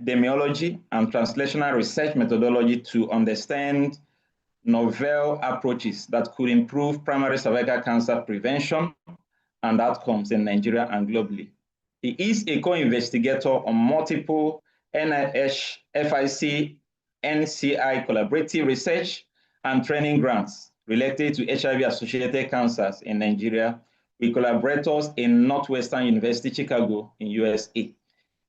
epidemiology and translational research methodology to understand novel approaches that could improve primary cervical cancer prevention and outcomes in Nigeria and globally. He is a co-investigator on multiple NIH, FIC, NCI collaborative research and training grants related to HIV-associated cancers in Nigeria with collaborators in Northwestern University, Chicago in USA.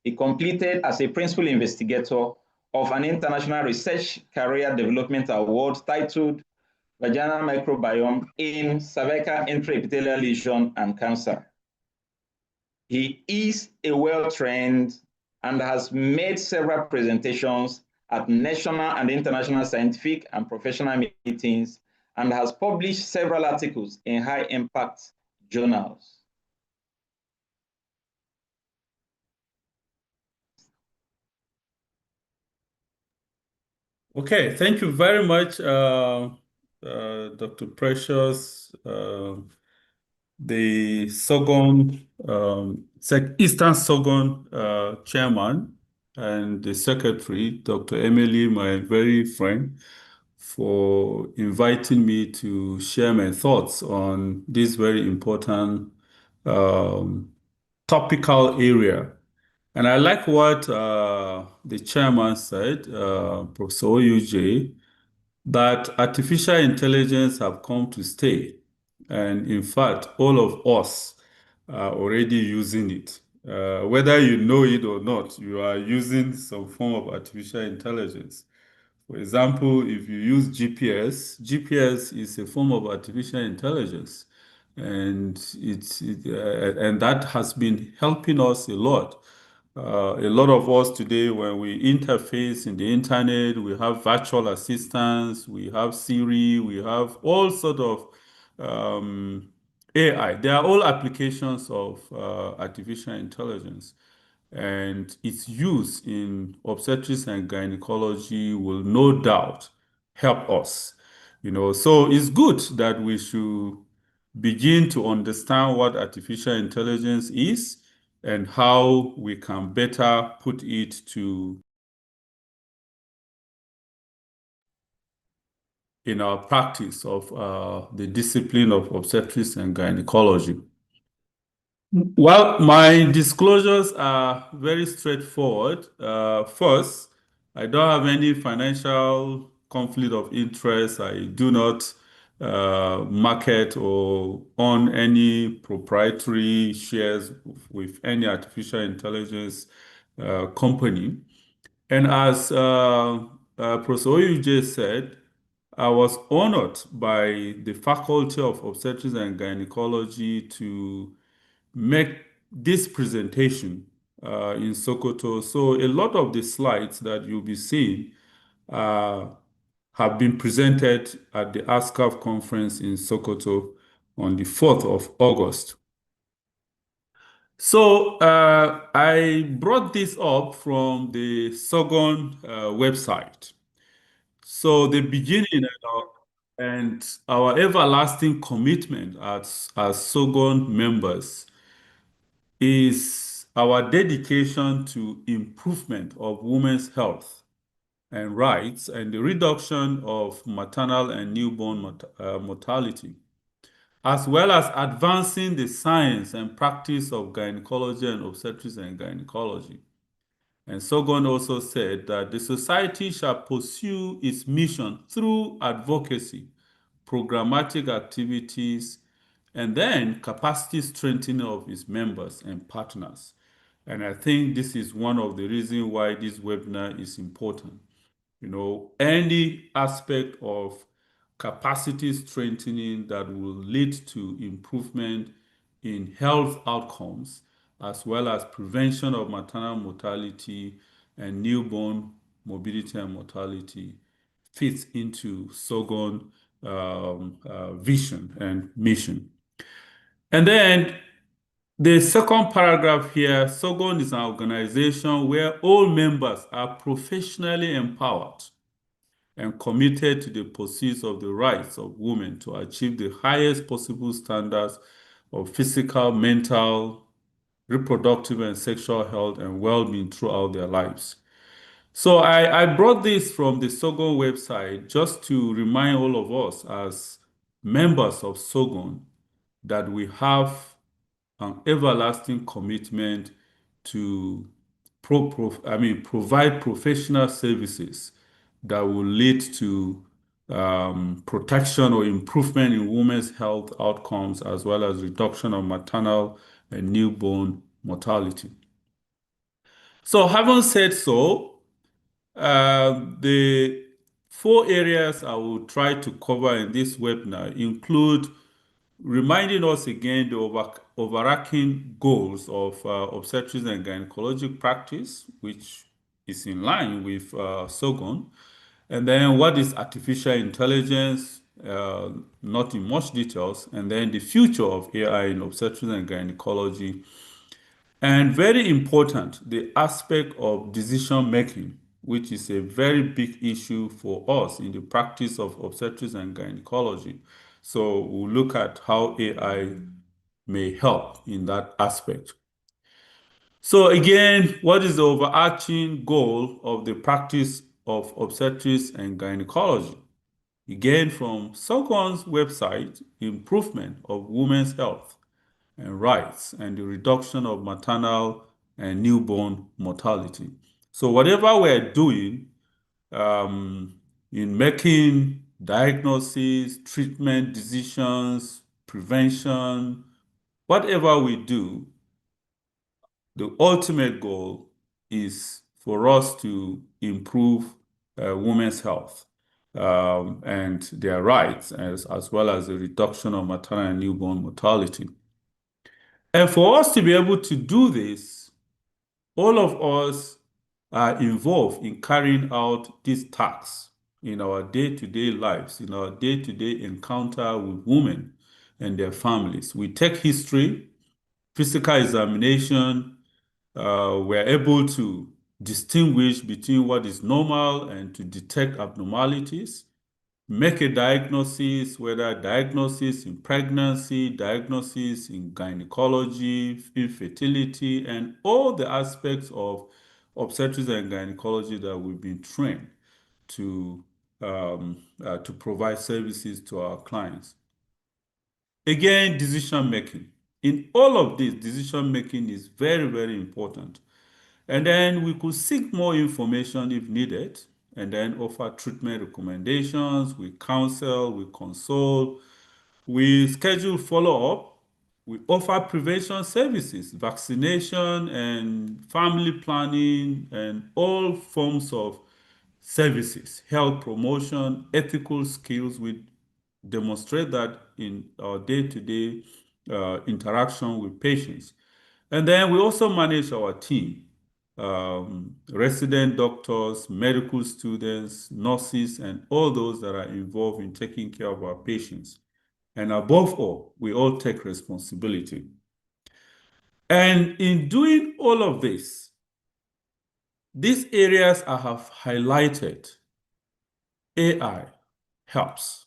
He completed as a principal investigator of an international research career development award titled Vaginal Microbiome in Cervical Intraepithelial Lesion and Cancer. He is a well-trained and has made several presentations at national and international scientific and professional meetings and has published several articles in high-impact journals. Okay, thank you very much, Dr. Precious, the Sorghum, Eastern Sorghum chairman, and the secretary, Dr. Emily, my very friend, for inviting me to share my thoughts on this very important topical area. And I like what the chairman said, Professor Oyuje, that artificial intelligence have come to stay. And in fact, all of us are already using it. Whether you know it or not, you are using some form of artificial intelligence. For example, if you use GPS is a form of artificial intelligence. And and that has been helping us a lot. A lot of us today, when we interface in the internet, we have virtual assistants, we have Siri, we have all sort of AI. They are all applications of artificial intelligence. And its use in obstetrics and gynecology will no doubt help us. So it's good that we should begin to understand what artificial intelligence is and how we can better put it to in our practice of the discipline of obstetrics and gynecology. Well, my disclosures are very straightforward. First, I don't have any financial conflict of interest. I do not market or own any proprietary shares with any artificial intelligence company. And as Professor Oyuje said, I was honored by the Faculty of Obstetrics and Gynecology to make this presentation in Sokoto. So a lot of the slides that you'll be seeing have been presented at the ASCAF conference in Sokoto on the 4th of August. So I brought this up from the Sorghum website. So the beginning and our everlasting commitment as Sorghum members is our dedication to improvement of women's health and rights and the reduction of maternal and newborn mortality, as well as advancing the science and practice of gynecology and obstetrics and gynecology. And Sorghum also said that the society shall pursue its mission through advocacy, programmatic activities, and then capacity strengthening of its members and partners. And I think this is one of the reasons why this webinar is important. Any aspect of capacity strengthening that will lead to improvement in health outcomes, as well as prevention of maternal mortality and newborn morbidity and mortality, fits into Sorghum vision and mission. And then the second paragraph here, Sorghum is an organization where all members are professionally empowered and committed to the pursuit of the rights of women to achieve the highest possible standards of physical, mental, reproductive, and sexual health and well-being throughout their lives. So I brought this from the Sogon website just to remind all of us as members of Sogon that we have an everlasting commitment to provide professional services that will lead to protection or improvement in women's health outcomes, as well as reduction of maternal and newborn mortality. So, having said so, the four areas I will try to cover in this webinar include reminding us again the overarching goals of obstetrics and gynecologic practice, which is in line with SOGON. And then what is artificial intelligence, not in much details, and then the future of AI in obstetrics and gynecology. And very important, the aspect of decision making, which is a very big issue for us in the practice of obstetrics and gynecology. So we'll look at how AI may help in that aspect. So again, what is the overarching goal of the practice of obstetrics and gynecology? Again, from SOCON's website, improvement of women's health and rights and the reduction of maternal and newborn mortality. So whatever we're doing in making diagnosis, treatment decisions, prevention, whatever we do, the ultimate goal is for us to improve women's health and their rights, as well as the reduction of maternal and newborn mortality. And for us to be able to do this, all of us are involved in carrying out these tasks in our day-to-day lives, in our day-to-day encounter with women and their families. We take history, physical examination, we're able to distinguish between what is normal and to detect abnormalities, make a diagnosis, whether diagnosis in pregnancy, diagnosis in gynecology, infertility, and all the aspects of obstetrics and gynecology that we've been trained to provide services to our clients. Again, decision making. In all of this, decision making is very, very important. And then we could seek more information if needed, and then offer treatment recommendations. We counsel, we console, we schedule follow-up, we offer prevention services, vaccination and family planning, and all forms of services, health promotion, ethical skills. We demonstrate that in our day-to-day interaction with patients. And then we also manage our team, resident doctors, medical students, nurses, and all those that are involved in taking care of our patients. And above all, we all take responsibility. And in doing all of this, these areas I have highlighted, AI helps.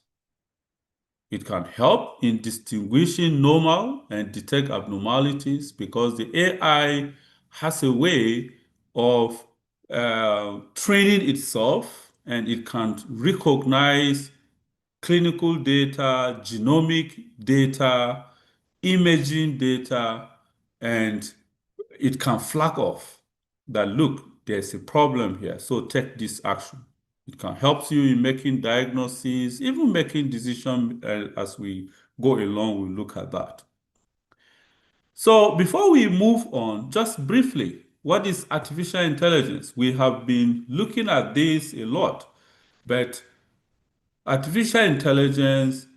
It can help in distinguishing normal and detect abnormalities because the AI has a way of training itself, and it can recognize clinical data, genomic data, imaging data, and it can flag off that, look, there's a problem here, so take this action. It can help you in making diagnoses, even making decisions as we go along, we'll look at that. So before we move on, just briefly, what is artificial intelligence? We have been looking at this a lot, but artificial intelligence,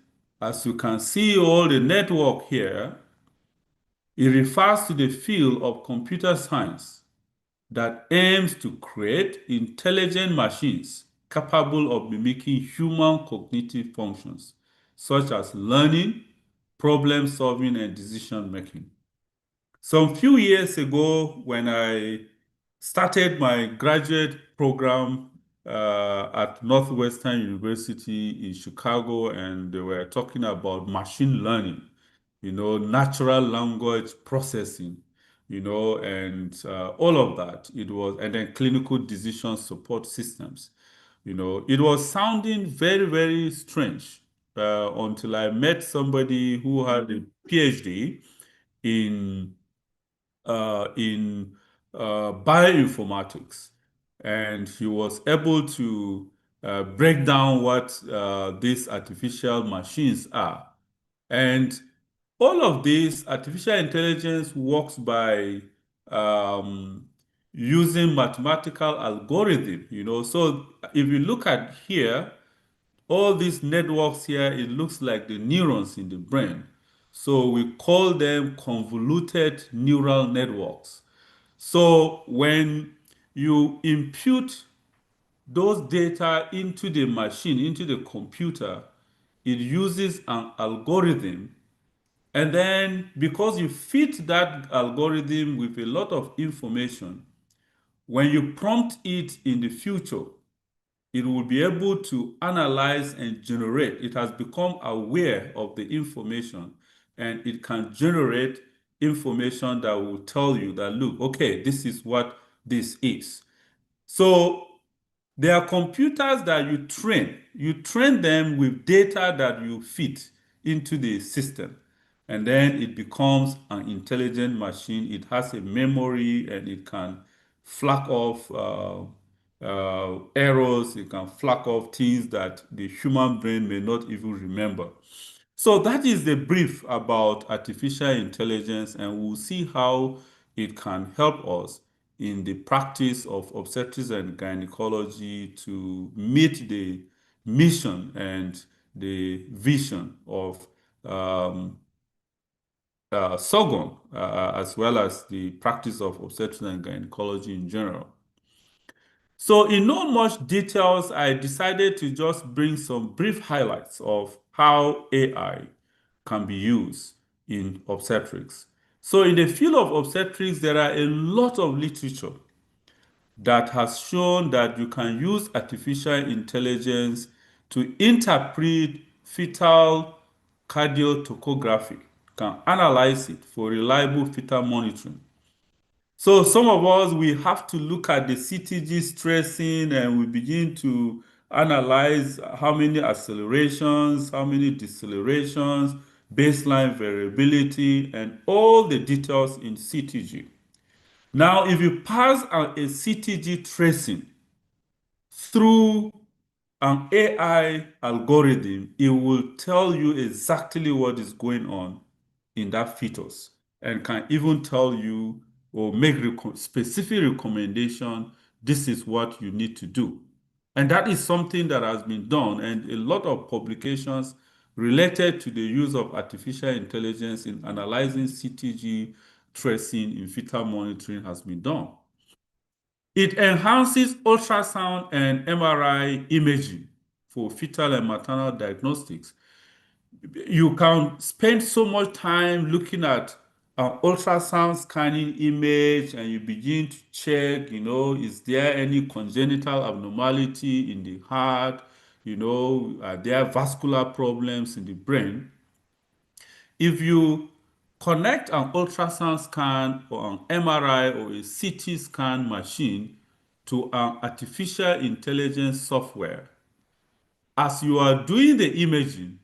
as you can see all the network here, it refers to the field of computer science that aims to create intelligent machines capable of mimicking human cognitive functions, such as learning, problem solving, and decision making. Some few years ago, when I started my graduate program at Northwestern University in Chicago, and they were talking about machine learning, natural language processing, and all of that. And then clinical decision support systems. It was sounding very, very strange until I met somebody who had a PhD in in bioinformatics, and he was able to break down what these artificial machines are. And all of this artificial intelligence works by um, using mathematical algorithm. So if you look at here, all these networks here, it looks like the neurons in the brain. So we call them convoluted neural networks. So when you impute those data into the machine, into the computer, it uses an algorithm. And then because you fit that algorithm with a lot of information, when you prompt it in the future, it will be able to analyze and generate. It has become aware of the information, and it can generate information that will tell you that, look, okay, this is what this is. So there are computers that you train. You train them with data that you fit into the system. And then it becomes an intelligent machine. It has a memory and it can flag off errors. It can flag off things that the human brain may not even remember. So that is the brief about artificial intelligence, and we'll see how it can help us in the practice of obstetrics and gynecology to meet the mission and the vision of Sogon, as well as the practice of obstetrics and gynecology in general. So in not much details, I decided to just bring some brief highlights of how AI can be used in obstetrics. So in the field of obstetrics, there are a lot of literature that has shown that you can use artificial intelligence to interpret fetal cardiotocography, can analyze it for reliable fetal monitoring. So some of us, we have to look at the CTG stressing and we begin to analyze how many accelerations, how many decelerations, baseline variability, and all the details in CTG. Now, if you pass a CTG tracing through an AI algorithm, it will tell you exactly what is going on in that fetus and can even tell you or make specific recommendation. This is what you need to do. And that is something that has been done, and a lot of publications related to the use of artificial intelligence in analyzing CTG tracing in fetal monitoring has been done. It enhances ultrasound and MRI imaging for fetal and maternal diagnostics. You can spend so much time looking at an ultrasound scanning image and you begin to check, is there any congenital abnormality in the heart? Are there vascular problems in the brain? If you connect an ultrasound scan or an MRI or a CT scan machine to an artificial intelligence software, as you are doing the imaging,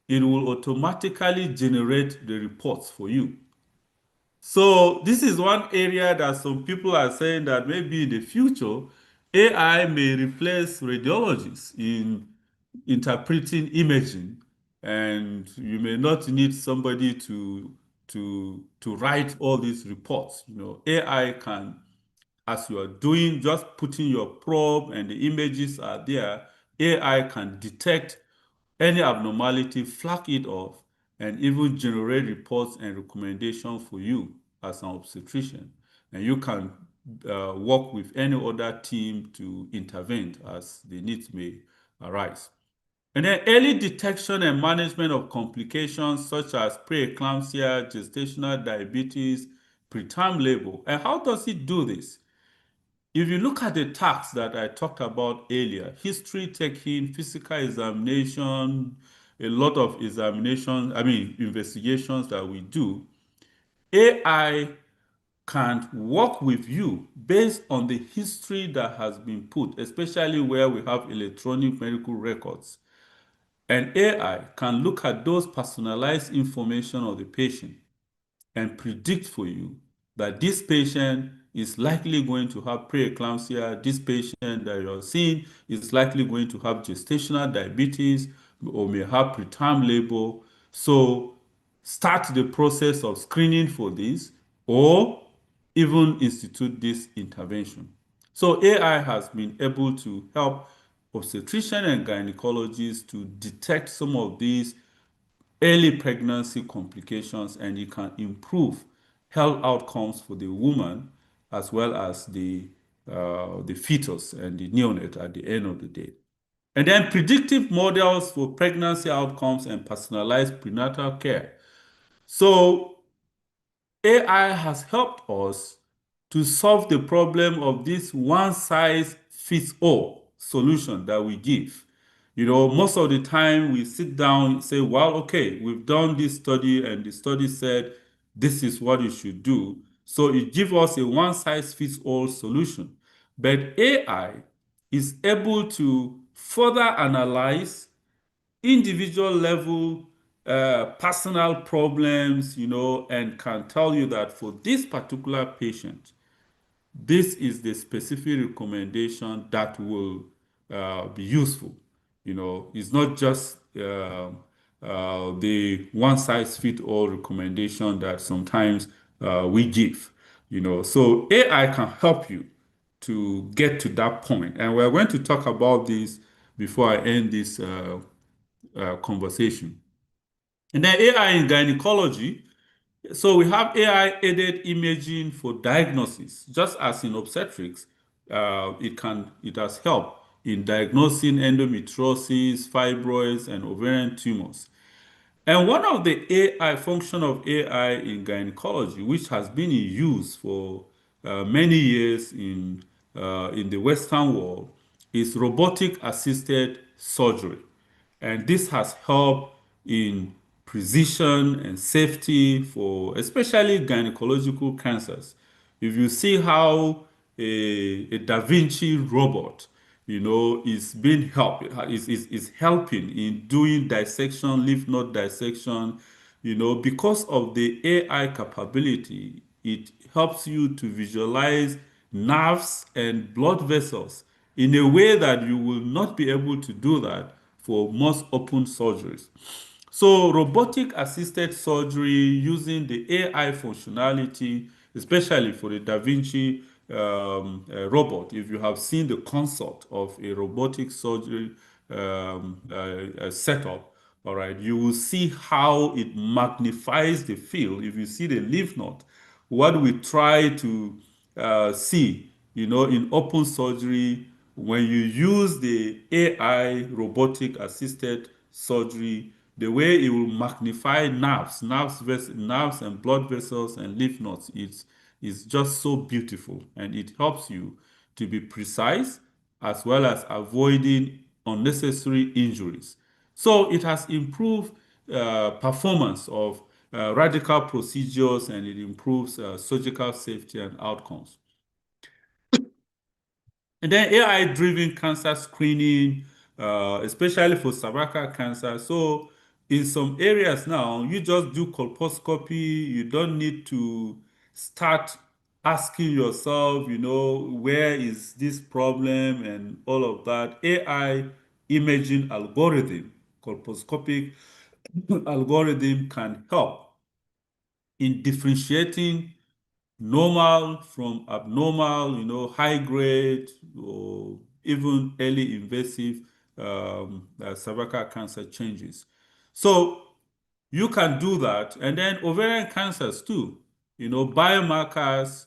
it will automatically generate the reports for you. So this is one area that some people are saying that maybe in the future, AI may replace radiologists in interpreting imaging, and you may not need somebody to write all these reports. AI can, as you are doing, just putting your probe and the images are there, AI can detect any abnormality, flag it off, and even generate reports and recommendations for you as an obstetrician. And you can work with any other team to intervene as the needs may arise. And then early detection and management of complications such as preeclampsia, gestational diabetes, preterm labor. And how does it do this? If you look at the tasks that I talked about earlier, history taking, physical examination, a lot of investigations that we do, AI can work with you based on the history that has been put, especially where we have electronic medical records. And AI can look at those personalized information of the patient and predict for you that this patient is likely going to have preeclampsia, this patient that you're seeing is likely going to have gestational diabetes or may have preterm labor. So start the process of screening for this or even institute this intervention. So AI has been able to help obstetricians and gynecologists to detect some of these early pregnancy complications, and it can improve health outcomes for the woman as well as the fetus and the neonate at the end of the day. And then predictive models for pregnancy outcomes and personalized prenatal care. So AI has helped us to solve the problem of this one size fits all solution that we give. Most of the time we sit down and say, well, okay, we've done this study and the study said this is what you should do. So it gives us a one size fits all solution. But AI is able to further analyze individual level personal problems, and can tell you that for this particular patient, this is the specific recommendation that will be useful. It's not just the one size fit all recommendation that sometimes we give. So AI can help you to get to that point, and we're going to talk about this before I end this conversation. And then AI in gynecology. So we have AI-aided imaging for diagnosis. Just as in obstetrics, it has helped in diagnosing endometriosis, fibroids, and ovarian tumors. And one of the AI function of AI in gynecology, which has been in use for many years in the Western world, is robotic assisted surgery. And this has helped in precision and safety for especially gynecological cancers. If you see how a Da Vinci robot, is being helped, is helping in doing dissection, lymph node dissection, because of the AI capability, it helps you to visualize nerves and blood vessels in a way that you will not be able to do that for most open surgeries. So robotic assisted surgery using the AI functionality, especially for the Da Vinci robot, if you have seen the concept of a robotic surgery setup, all right, you will see how it magnifies the field. If you see the lymph node, what we try to see, in open surgery, when you use the AI robotic assisted surgery, the way it will magnify nerves and blood vessels and lymph nodes, it's just so beautiful, and it helps you to be precise as well as avoiding unnecessary injuries. So it has improved performance of radical procedures, and it improves surgical safety and outcomes. And then AI-driven cancer screening, especially for cervical cancer. So in some areas now, you just do colposcopy. You don't need to start asking yourself, where is this problem and all of that. AI imaging algorithm, colposcopic algorithm can help in differentiating normal from abnormal, high grade or even early invasive cervical cancer changes. So you can do that. And then ovarian cancers too, biomarkers,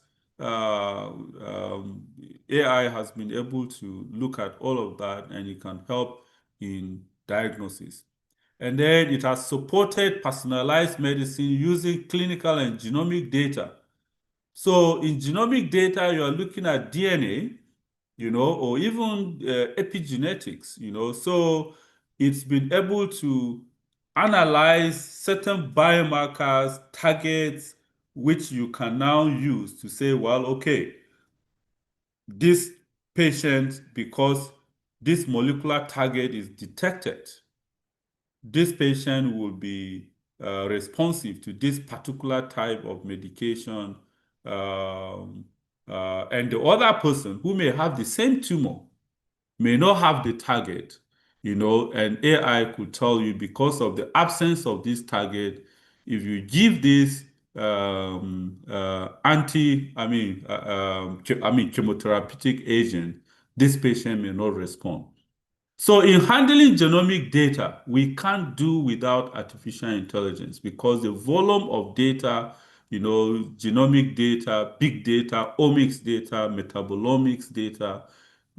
AI has been able to look at all of that, and it can help in diagnosis. And then it has supported personalized medicine using clinical and genomic data. So in genomic data, you are looking at DNA, or even epigenetics, So it's been able to analyze certain biomarkers, targets, which you can now use to say, well, okay, this patient, because this molecular target is detected, this patient will be responsive to this particular type of medication. And the other person who may have the same tumor may not have the target, and AI could tell you because of the absence of this target, if you give this chemotherapeutic agent, this patient may not respond. So in handling genomic data, we can't do without artificial intelligence because the volume of data, genomic data, big data, omics data, metabolomics data,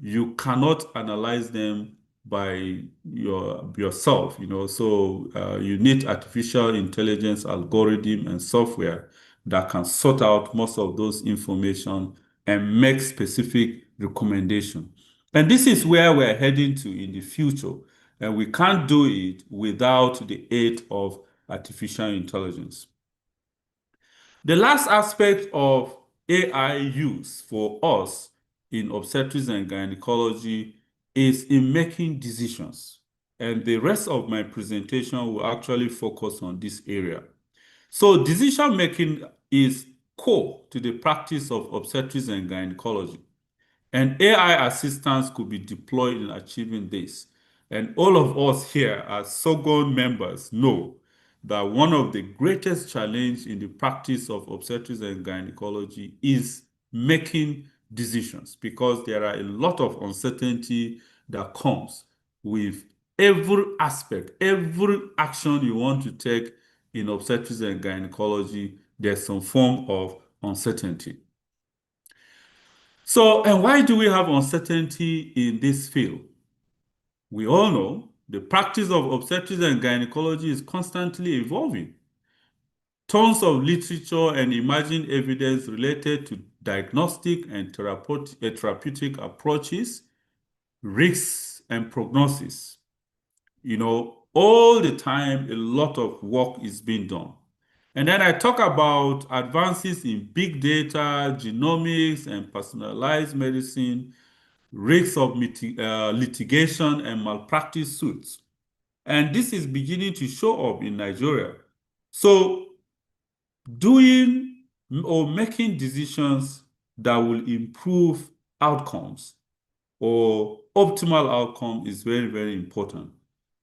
you cannot analyze them by yourself, So you need artificial intelligence algorithm and software that can sort out most of those information and make specific recommendations. And this is where we're heading to in the future. And we can't do it without the aid of artificial intelligence. The last aspect of AI use for us in obstetrics and gynecology is in making decisions. And the rest of my presentation will actually focus on this area. So decision making is core to the practice of obstetrics and gynecology. And AI assistance could be deployed in achieving this. And all of us here as SOGON members know that one of the greatest challenges in the practice of obstetrics and gynecology is making decisions because there are a lot of uncertainty that comes with every aspect, every action you want to take in obstetrics and gynecology, there's some form of uncertainty. So, and why do we have uncertainty in this field? We all know the practice of obstetrics and gynecology is constantly evolving. Tons of literature and emerging evidence related to diagnostic and therapeutic approaches, risks, and prognosis. All the time, a lot of work is being done. And then I talk about advances in big data, genomics, and personalized medicine, risks of litigation and malpractice suits. And this is beginning to show up in Nigeria. So doing or making decisions that will improve outcomes or optimal outcome is very, very important.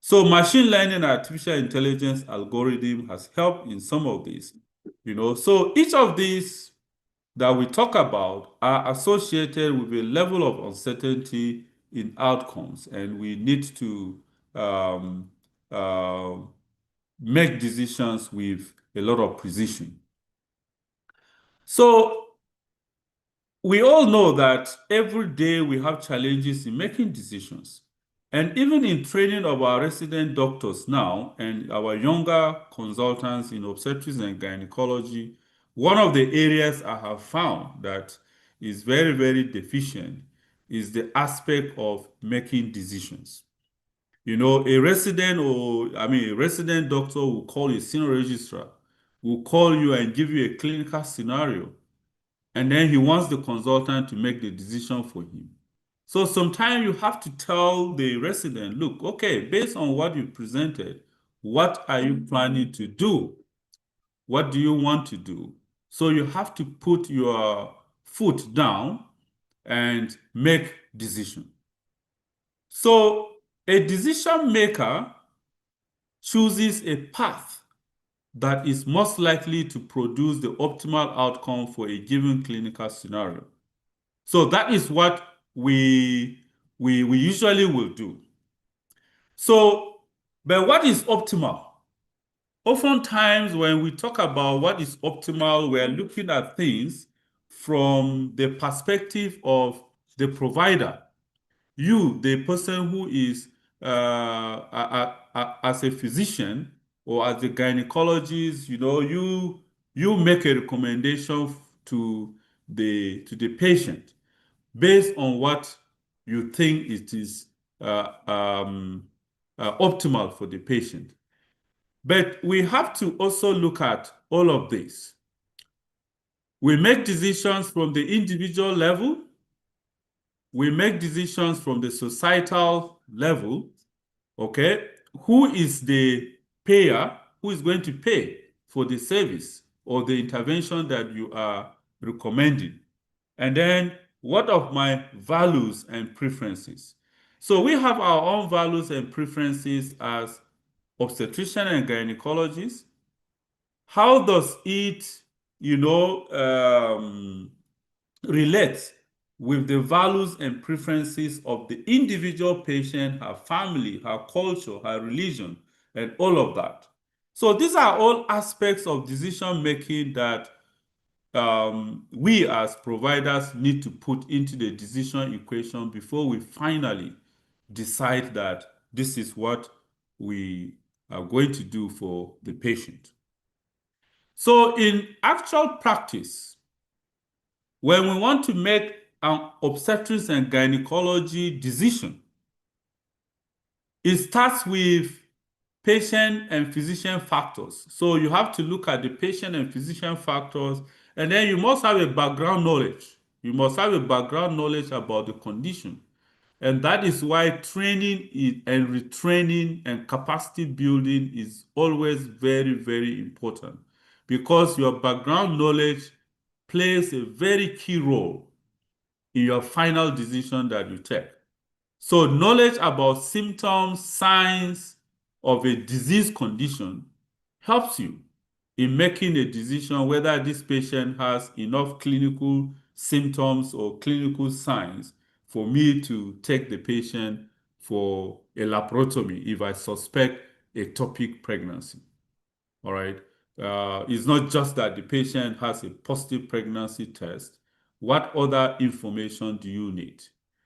So machine learning and artificial intelligence algorithm has helped in some of these. So each of these that we talk about are associated with a level of uncertainty in outcomes, and we need to um, uh, make decisions with a lot of precision. So we all know that every day we have challenges in making decisions. And even in training of our resident doctors now and our younger consultants in obstetrics and gynecology, one of the areas I have found that is very, very deficient is the aspect of making decisions. A resident doctor will call a senior registrar, will call you and give you a clinical scenario, and then he wants the consultant to make the decision for him. So sometimes you have to tell the resident, look, okay, based on what you presented, what are you planning to do? What do you want to do? So you have to put your foot down and make decision. So a decision maker chooses a path that is most likely to produce the optimal outcome for a given clinical scenario. So that is what we usually will do. So, but what is optimal? Oftentimes, when we talk about what is optimal, we're looking at things from the perspective of the provider. You, the person who is as a physician or as a gynecologist, you make a recommendation to the patient based on what you think it is optimal for the patient. But we have to also look at all of this. We make decisions from the individual level. We make decisions from the societal level. Okay, who is the payer? Who is going to pay for the service or the intervention that you are recommending? And then what of my values and preferences? So we have our own values and preferences as obstetrician and gynecologists. How does it, relate with the values and preferences of the individual patient, her family, her culture, her religion, and all of that? So these are all aspects of decision making that we as providers need to put into the decision equation before we finally decide that this is what we are going to do for the patient. So in actual practice, when we want to make an obstetrics and gynecology decision, it starts with patient and physician factors. So you have to look at the patient and physician factors, and then you must have a background knowledge. You must have a background knowledge about the condition. And that is why training and retraining and capacity building is always very, very important, because your background knowledge plays a very key role in your final decision that you take. So knowledge about symptoms, signs of a disease condition helps you in making a decision whether this patient has enough clinical symptoms or clinical signs for me to take the patient for a laparotomy if I suspect ectopic pregnancy. All right. It's not just that the patient has a positive pregnancy test. What other information do you need?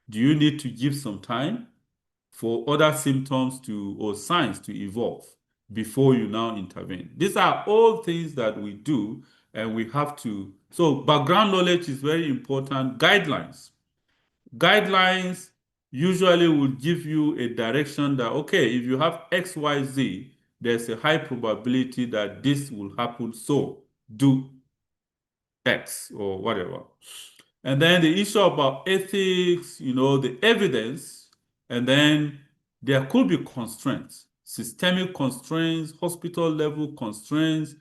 Do you need to give some time for other symptoms or signs to evolve before you now intervene? These are all things that we do, and we have to. So background knowledge is very important. Guidelines usually will give you a direction that, okay, if you have XYZ, there's a high probability that this will happen, so do X or whatever. And then the issue about ethics, the evidence, and then there could be constraints, systemic constraints, hospital level constraints,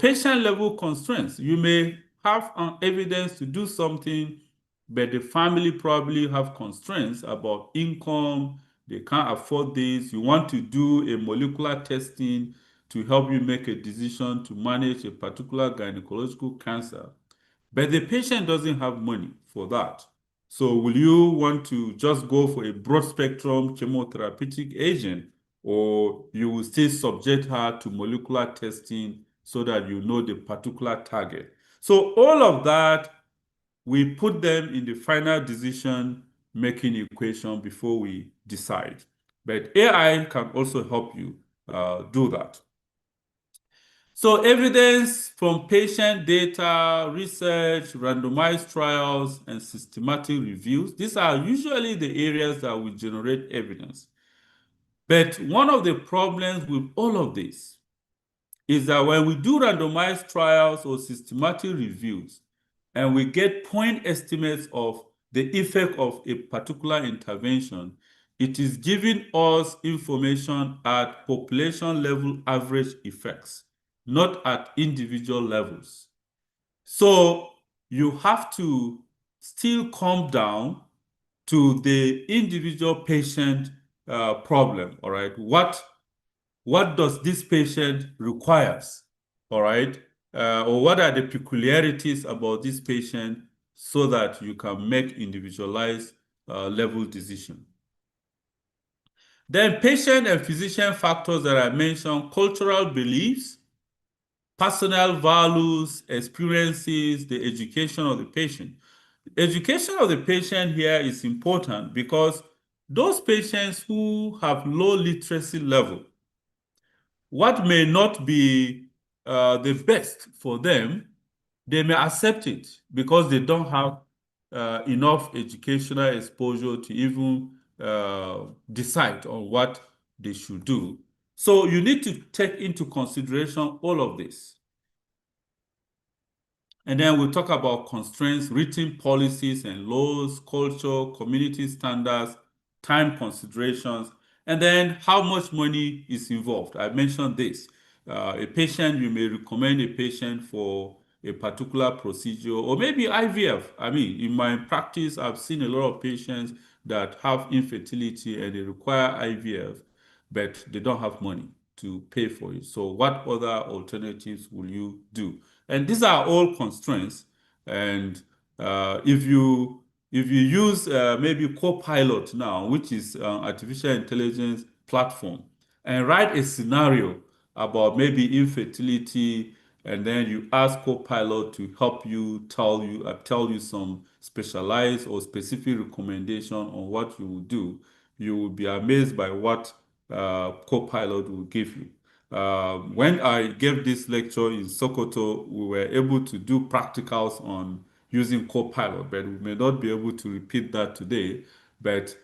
patient level constraints. You may have an evidence to do something, but the family probably have constraints about income. They can't afford this. You want to do a molecular testing to help you make a decision to manage a particular gynecological cancer, but the patient doesn't have money for that. So will you want to just go for a broad spectrum chemotherapeutic agent, or you will still subject her to molecular testing so that you know the particular target? So all of that, we put them in the final decision making equation before we decide. But AI can also help you do that. So evidence from patient data, research, randomized trials, and systematic reviews, these are usually the areas that will generate evidence. But one of the problems with all of this is that when we do randomized trials or systematic reviews, and we get point estimates of the effect of a particular intervention, it is giving us information at population level average effects, not at individual levels. So you have to still come down to the individual patient problem, all right? What does this patient requires, all right? Or what are the peculiarities about this patient so that you can make individualized level decision. Then patient and physician factors that I mentioned: cultural beliefs, personal values, experiences, the education of the patient. Education of the patient here is important because those patients who have low literacy level, what may not be the best for them, they may accept it because they don't have enough educational exposure to even decide on what they should do. So you need to take into consideration all of this. And then we'll talk about constraints, written policies and laws, culture, community standards, time considerations, and then how much money is involved. I mentioned this. A patient, you may recommend a patient for a particular procedure or maybe IVF. I mean, in my practice, I've seen a lot of patients that have infertility and they require IVF, but they don't have money to pay for it. So, what other alternatives will you do? And these are all constraints. And if you use maybe Copilot now, which is artificial intelligence platform, and write a scenario about maybe infertility, and then you ask Copilot to help you tell you some specialized or specific recommendation on what you will do, you will be amazed by what Copilot will give you. When I gave this lecture in Sokoto, we were able to do practicals on using Copilot, but we may not be able to repeat that today. But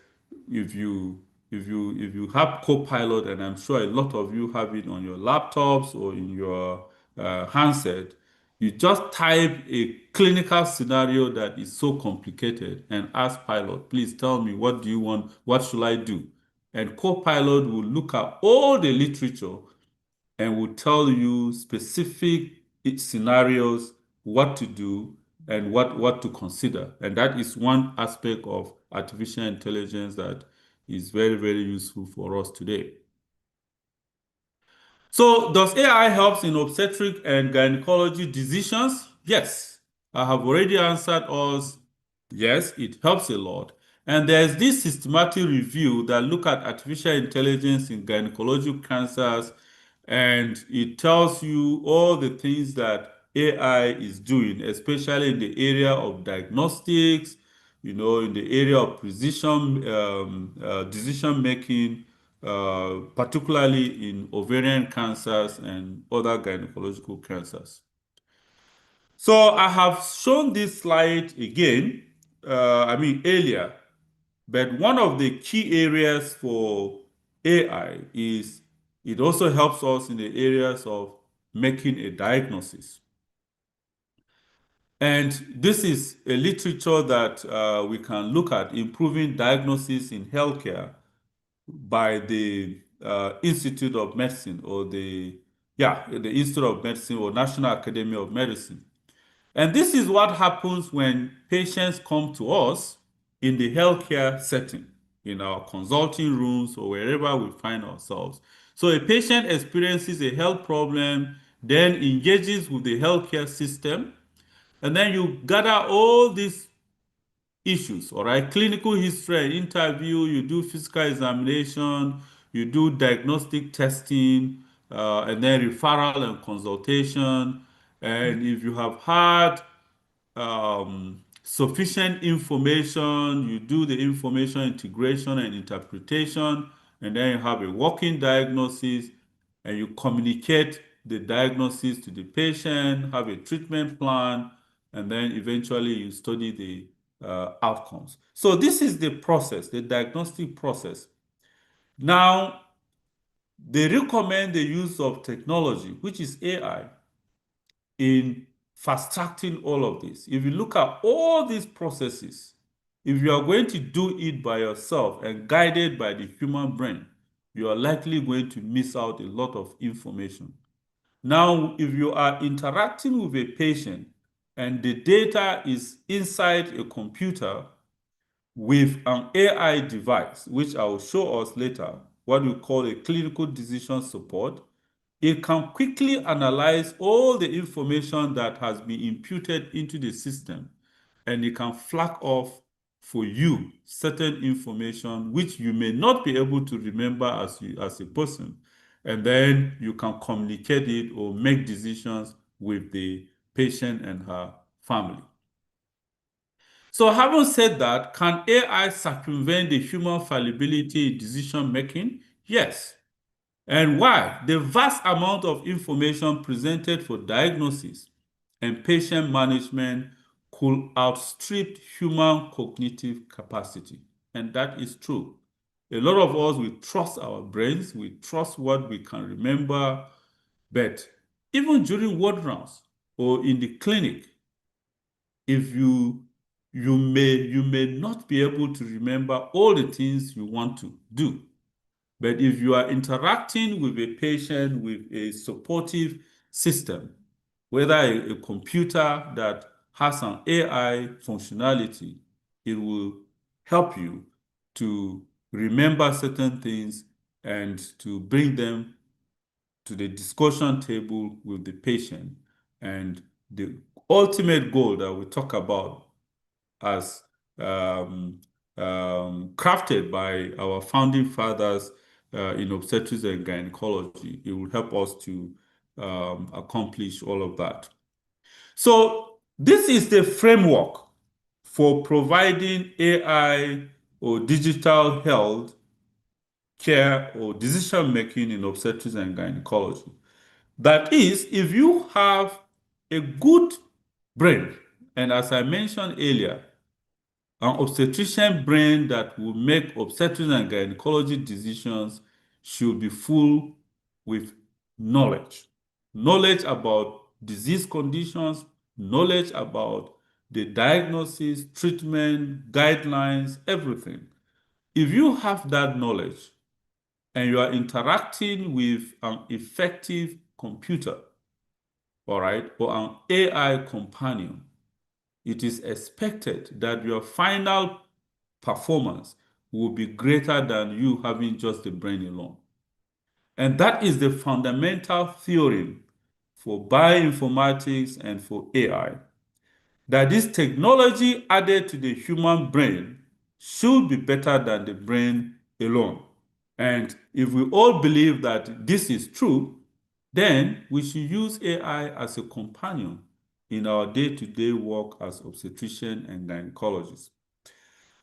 if you if you have Copilot, and I'm sure a lot of you have it on your laptops or in your handset, you just type a clinical scenario that is so complicated and ask Pilot, please tell me, what do you want? What should I do? And Copilot will look at all the literature and will tell you specific scenarios, what to do and what to consider. And that is one aspect of artificial intelligence that is very, very useful for us today. So, does AI help in obstetric and gynecology decisions? Yes. I have already answered us. Yes, it helps a lot. And there's this systematic review that look at artificial intelligence in gynecological cancers, and it tells you all the things that AI is doing, especially in the area of diagnostics, in the area of precision decision making, particularly in ovarian cancers and other gynecological cancers. So I have shown this slide again, earlier, but one of the key areas for AI is it also helps us in the areas of making a diagnosis. And this is a literature that we can look at improving diagnosis in healthcare by the Institute of Medicine or the Institute of Medicine or National Academy of Medicine. And this is what happens when patients come to us in the healthcare setting, in our consulting rooms or wherever we find ourselves. So a patient experiences a health problem, then engages with the healthcare system, and then you gather all these issues, all right? Clinical history, interview, you do physical examination, you do diagnostic testing, and then referral and consultation. And if you have had sufficient information, you do the information integration and interpretation, and then you have a working diagnosis, and you communicate the diagnosis to the patient, have a treatment plan, and then eventually you study the outcomes. So this is the process, the diagnostic process. Now, they recommend the use of technology, which is AI, in fast-tracking all of this. If you look at all these processes, if you are going to do it by yourself and guided by the human brain, you are likely going to miss out a lot of information. Now, if you are interacting with a patient and the data is inside a computer with an AI device, which I will show us later, what we call a clinical decision support, it can quickly analyze all the information that has been imputed into the system, and it can flag off for you certain information which you may not be able to remember as a person. And then you can communicate it or make decisions with the patient and her family. So, having said that, can AI circumvent the human fallibility in decision making? Yes. And why? The vast amount of information presented for diagnosis and patient management could outstrip human cognitive capacity. And that is true. A lot of us, we trust our brains, we trust what we can remember, but even during ward rounds or in the clinic, if you may not be able to remember all the things you want to do. But if you are interacting with a patient with a supportive system, whether a computer that has an AI functionality, it will help you to remember certain things and to bring them to the discussion table with the patient. And the ultimate goal that we talk about as crafted by our founding fathers in obstetrics and gynecology, it will help us to accomplish all of that. So this is the framework for providing AI or digital health care or decision making in obstetrics and gynecology. That is, if you have a good brain, and as I mentioned earlier, an obstetrician brain that will make obstetrics and gynecology decisions should be full with knowledge. Knowledge about disease conditions, knowledge about the diagnosis, treatment, guidelines, everything. If you have that knowledge and you are interacting with an effective computer, all right, or an AI companion, it is expected that your final performance will be greater than you having just the brain alone. And that is the fundamental theorem for bioinformatics and for AI, that this technology added to the human brain should be better than the brain alone. And if we all believe that this is true, then we should use AI as a companion in our day-to-day work as obstetrician and gynecologists.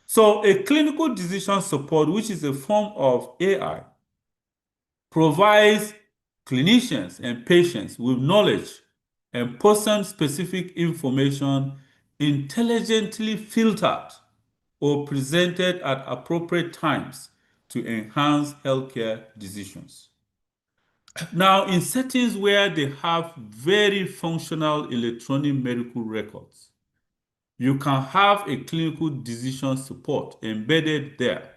So a clinical decision support, which is a form of AI, provides clinicians and patients with knowledge and person-specific information intelligently filtered or presented at appropriate times to enhance healthcare decisions. Now, in settings where they have very functional electronic medical records, you can have a clinical decision support embedded there.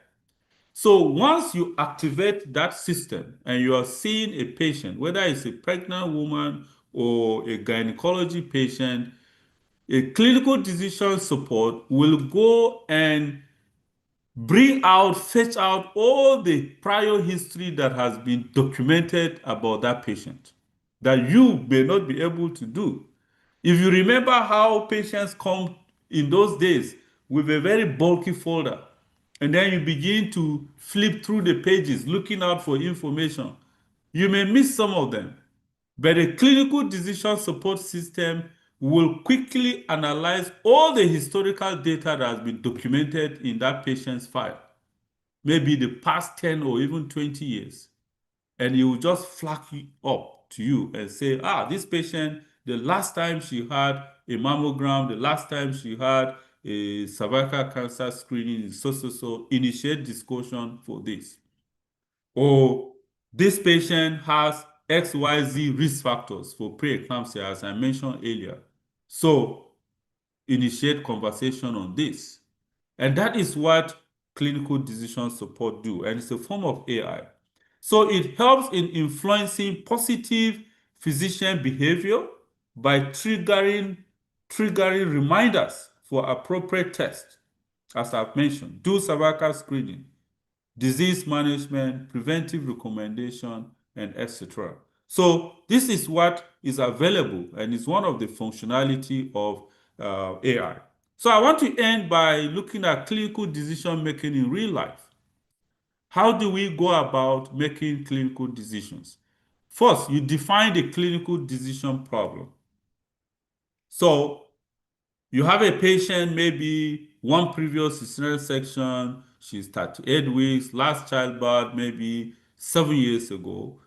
So once you activate that system and you are seeing a patient, whether it's a pregnant woman or a gynecology patient, a clinical decision support will go and fetch out all the prior history that has been documented about that patient that you may not be able to do. If you remember how patients come in those days with a very bulky folder, and then you begin to flip through the pages looking out for information, you may miss some of them. But a clinical decision support system will quickly analyze all the historical data that has been documented in that patient's file, maybe the past 10 or even 20 years. And it will just flag up to you and say, this patient, the last time she had a mammogram, the last time she had a cervical cancer screening, so, initiate discussion for this. Or this patient has XYZ risk factors for preeclampsia, as I mentioned earlier. So initiate conversation on this. And that is what clinical decision support do. And it's a form of AI. So it helps in influencing positive physician behavior by triggering reminders for appropriate tests. As I've mentioned, do cervical screening, disease management, preventive recommendation, and etc. So this is what is available and is one of the functionality of AI. So I want to end by looking at clinical decision making in real life. How do we go about making clinical decisions? First, you define the clinical decision problem. So you have a patient, maybe one previous cesarean section, she's 38 weeks, last childbirth maybe 7 years ago,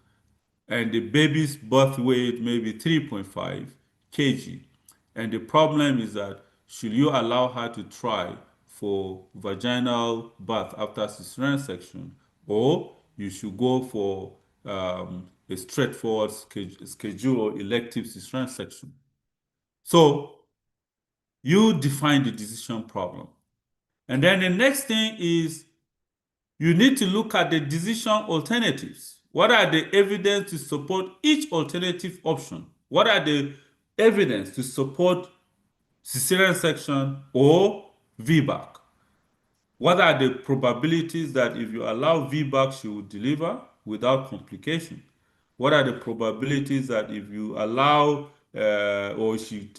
and the baby's birth weight maybe 3.5 kg. And the problem is that should you allow her to try for vaginal birth after cesarean section, or you should go for a straightforward schedule or elective cesarean section? So You define the decision problem. And then the next thing is you need to look at the decision alternatives. What are the evidence to support each alternative option? What are the evidence to support cesarean section or VBAC? What are the probabilities that if you allow VBAC, she will deliver without complication? What are the probabilities that if you allow or she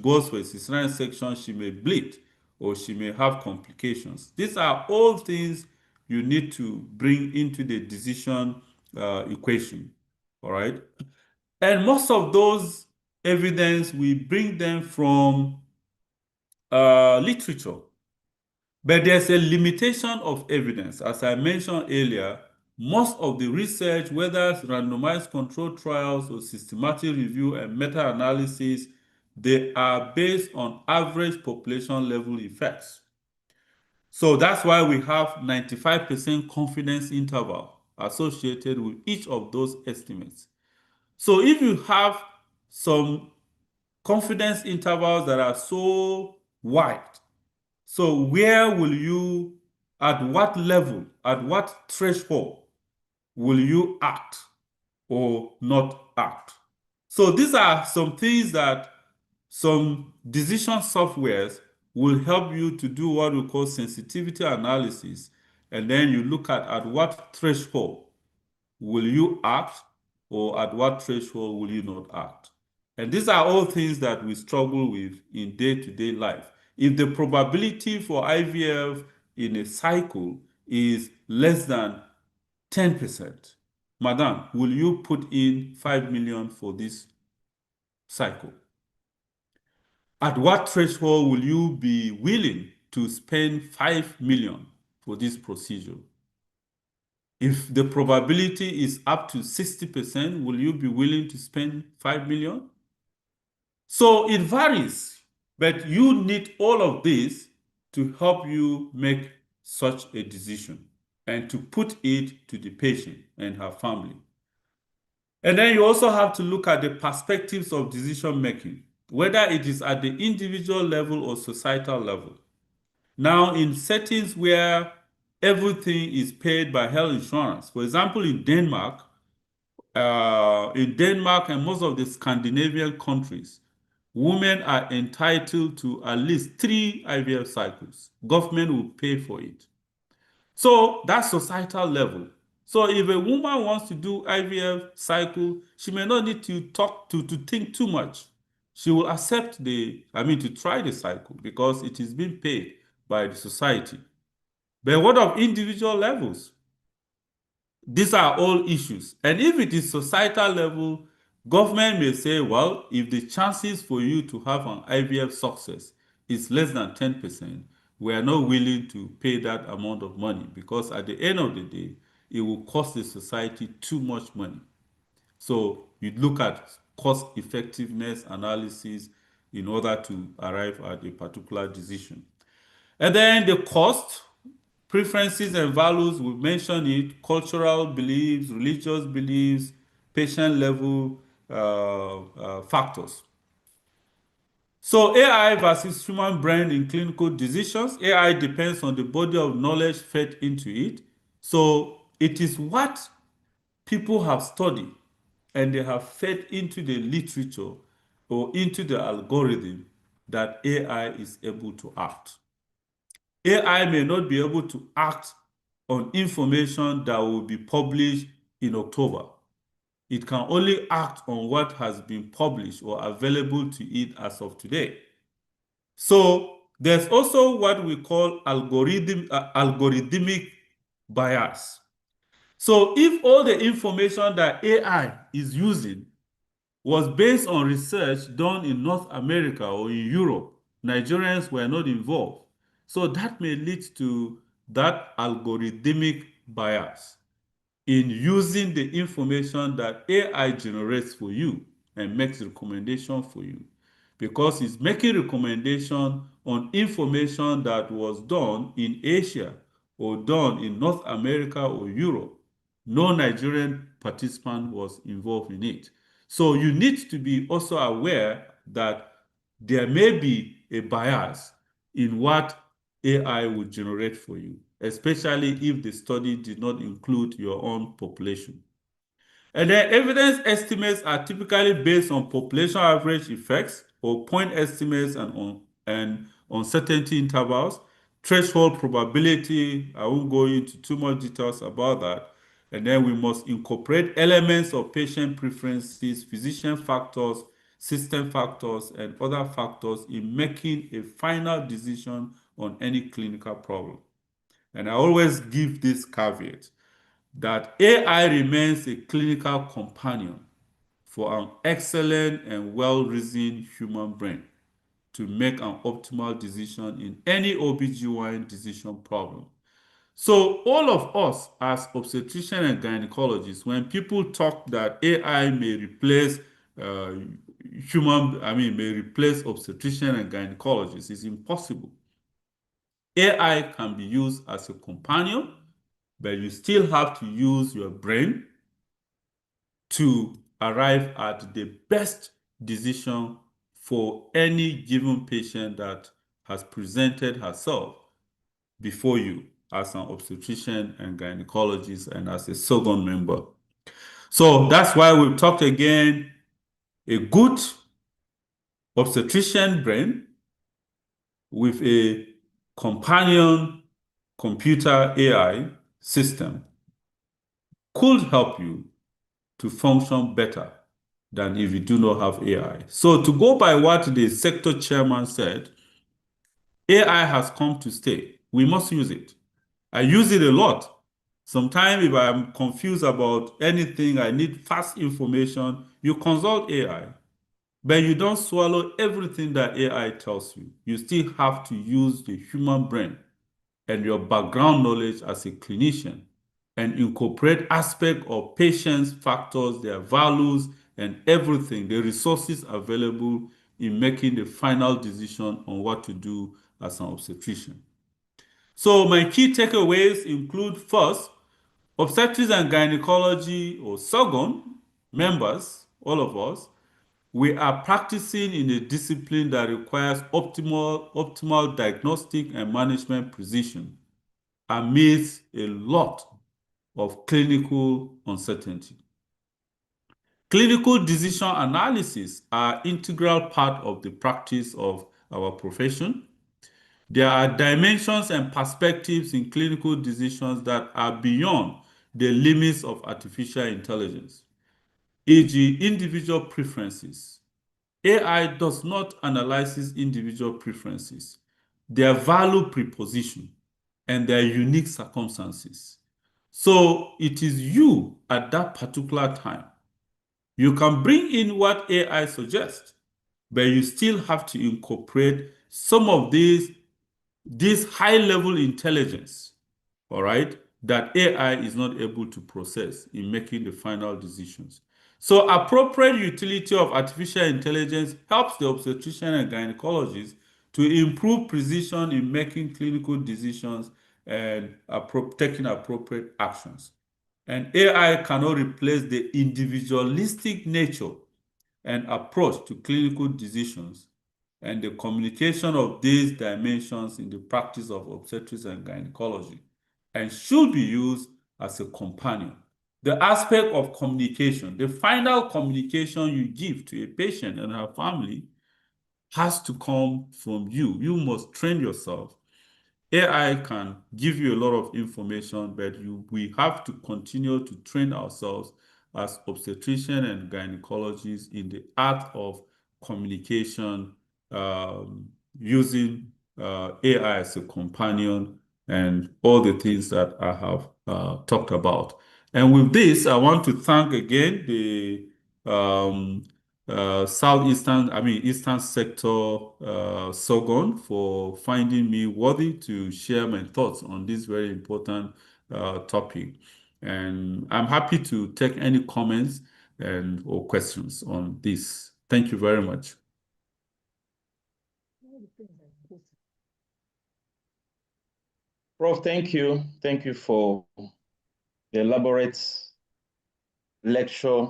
goes for a cesarean section, she may bleed or she may have complications? These are all things you need to bring into the decision equation. All right. And most of those evidence, we bring them from literature. But there's a limitation of evidence. As I mentioned earlier, most of the research, whether it's randomized controlled trials or systematic review and meta-analysis, they are based on average population level effects. So that's why we have 95% confidence interval associated with each of those estimates. So if you have some confidence intervals that are so wide, so where will you, at what level, at what threshold will you act or not act? So these are some things that some decision softwares will help you to do what we call sensitivity analysis. And then you look at what threshold will you act or at what threshold will you not act? And these are all things that we struggle with in day-to-day life. If the probability for IVF in a cycle is less than 10%, madam, will you put in 5 million for this cycle? At what threshold will you be willing to spend 5 million for this procedure? If the probability is up to 60%, will you be willing to spend 5 million? So it varies, but you need all of this to help you make such a decision and to put it to the patient and her family. And then you also have to look at the perspectives of decision making, whether it is at the individual level or societal level. Now, in settings where everything is paid by health insurance, for example, in Denmark and most of the Scandinavian countries, women are entitled to at least 3 IVF cycles. Government will pay for it. So that's societal level. So if a woman wants to do IVF cycle, she may not need to think too much. She will accept to try the cycle because it is being paid by the society. But what of individual levels? These are all issues. And if it is societal level, government may say, well, if the chances for you to have an IVF success is less than 10%, we are not willing to pay that amount of money because at the end of the day, it will cost the society too much money. So you look at cost effectiveness analysis in order to arrive at a particular decision. And then the cost, preferences and values, we mentioned it, cultural beliefs, religious beliefs, patient level factors. So AI versus human brain in clinical decisions. AI depends on the body of knowledge fed into it. So it is what people have studied and they have fed into the literature or into the algorithm that AI is able to act. AI may not be able to act on information that will be published in October. It can only act on what has been published or available to it as of today. So there's also what we call algorithmic bias. So if all the information that AI is using was based on research done in North America or in Europe, Nigerians were not involved. So that may lead to that algorithmic bias in using the information that AI generates for you and makes recommendation for you, because it's making recommendation on information that was done in Asia or done in North America or Europe. No Nigerian participant was involved in it. So you need to be also aware that there may be a bias in what AI would generate for you, especially if the study did not include your own population. And then evidence estimates are typically based on population average effects or point estimates and uncertainty intervals, threshold probability. I won't go into too much details about that. And then we must incorporate elements of patient preferences, physician factors, system factors, and other factors in making a final decision on any clinical problem. And I always give this caveat that AI remains a clinical companion for an excellent and well-reasoned human brain to make an optimal decision in any OBGYN decision problem. So all of us as obstetricians and gynecologists, when people talk that AI may replace may replace obstetricians and gynecologists, it's impossible. AI can be used as a companion, but you still have to use your brain to arrive at the best decision for any given patient that has presented herself before you as an obstetrician and gynecologist and as a second member. So that's why we've talked again, a good obstetrician brain with a companion computer AI system could help you to function better than if you do not have AI. So to go by what the sector chairman said, AI has come to stay. We must use it. I use it a lot. Sometimes if I'm confused about anything, I need fast information, you consult AI. But you don't swallow everything that AI tells you. You still have to use the human brain and your background knowledge as a clinician and incorporate aspects of patients, factors, their values, and everything, the resources available in making the final decision on what to do as an obstetrician. So my key takeaways include: first, obstetrics and gynecology or SOGON members, all of us, we are practicing in a discipline that requires optimal diagnostic and management precision amidst a lot of clinical uncertainty. Clinical decision analysis are integral part of the practice of our profession. There are dimensions and perspectives in clinical decisions that are beyond the limits of artificial intelligence, e.g., individual preferences. AI does not analyze individual preferences, their value preposition, and their unique circumstances. So it is you at that particular time. You can bring in what AI suggests, but you still have to incorporate some of this high-level intelligence, all right, that AI is not able to process in making the final decisions. So appropriate utility of artificial intelligence helps the obstetrician and gynecologist to improve precision in making clinical decisions and taking appropriate actions. And AI cannot replace the individualistic nature and approach to clinical decisions and the communication of these dimensions in the practice of obstetrics and gynecology, and should be used as a companion. The aspect of communication, the final communication you give to a patient and her family, has to come from you. You must train yourself. AI can give you a lot of information, but we have to continue to train ourselves as obstetricians and gynecologists in the art of communication, using AI as a companion and all the things that I have talked about. And with this, I want to thank again the Eastern Sector Sogon for finding me worthy to share my thoughts on this very important topic. And I'm happy to take any comments or questions on this. Thank you very much. Prof, thank you. Thank you for the elaborate lecture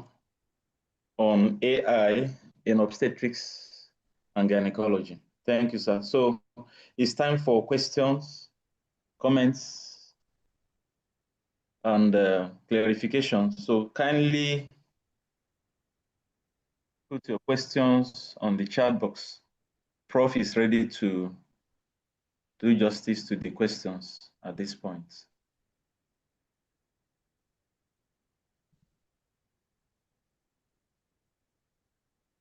on AI in obstetrics and gynecology. Thank you, sir. So it's time for questions, comments, and clarification. So kindly put your questions on the chat box. Prof is ready to do justice to the questions at this point.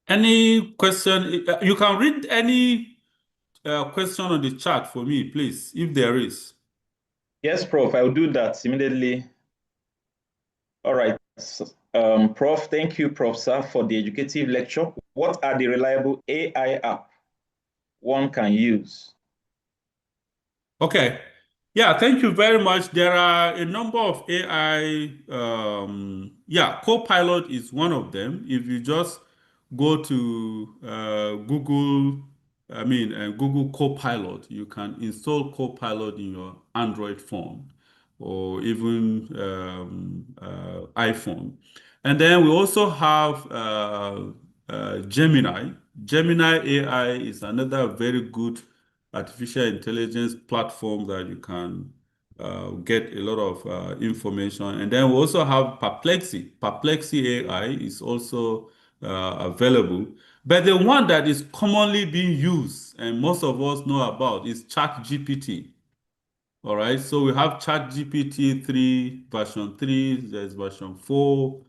Any question? You can read any question on the chat for me, please, if there is. Yes, Prof, I'll do that immediately. All right. Prof, thank you, Prof, sir, for the educative lecture. What are the reliable AI app one can use? Okay. Yeah, thank you very much. There are a number of AI. Yeah, Copilot is one of them. If you just go to Google, Google Copilot, you can install Copilot in your Android phone or even iPhone. And then we also have Gemini. Gemini AI is another very good artificial intelligence platform that you can get a lot of information. And then we also have Perplexity. Perplexity AI is also available. But the one that is commonly being used and most of us know about is ChatGPT. All right, so we have ChatGPT 3, version 3, there's version 4,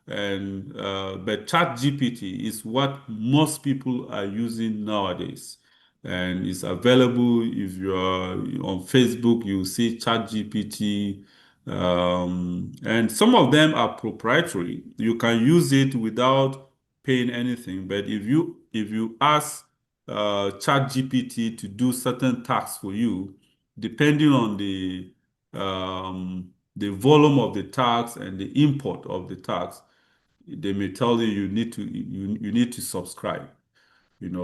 and but ChatGPT is what most people are using nowadays. And it's available if you're on Facebook, you see ChatGPT. And some of them are proprietary. You can use it without paying anything. But if you ask ChatGPT to do certain tasks for you, depending on the volume of the tax and the import of the tax, they may tell you you need to subscribe.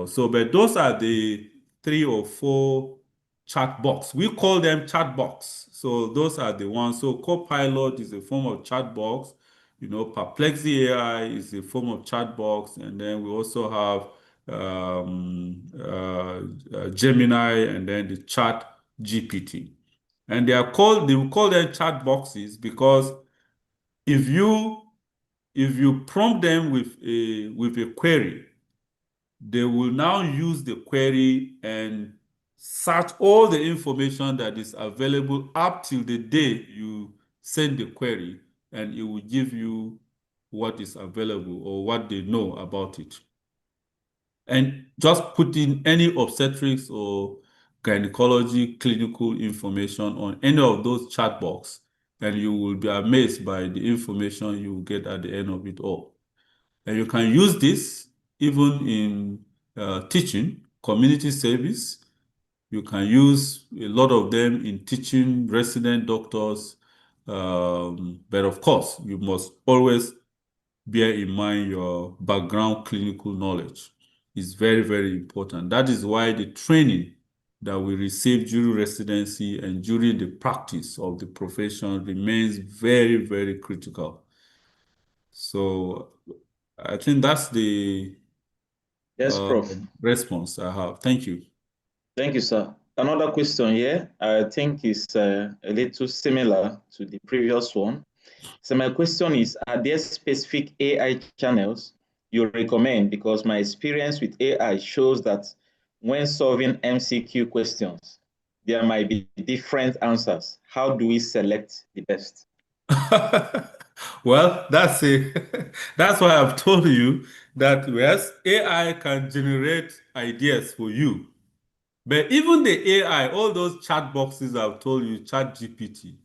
So but those are the 3 or 4 chat box. We call them chat box. So those are the ones. So Copilot is a form of chat box. Perplexity AI is a form of chat box, and then we also have Gemini, and then the Chat GPT. And they will call them chat boxes because if you prompt them with a query, they will now use the query and search all the information that is available up till the day you send the query, and it will give you what is available or what they know about it. And just put in any obstetrics or gynecology clinical information on any of those chat box, and you will be amazed by the information you will get at the end of it all. And you can use this even in teaching, community service. You can use a lot of them in teaching resident doctors. But of course, you must always bear in mind your background clinical knowledge. Is very, very important. That is why the training that we receive during residency and during the practice of the profession remains very, very critical. So I think that's the Yes, Prof. response I have. Thank you. Thank you, sir. Another question here, I think is a little similar to the previous one. So my question is, are there specific AI channels you recommend? Because my experience with AI shows that when solving MCQ questions, there might be different answers. How do we select the best? Well, that's why I've told you that yes, AI can generate ideas for you. But even the AI, all those chat boxes I've told you, chat GPT,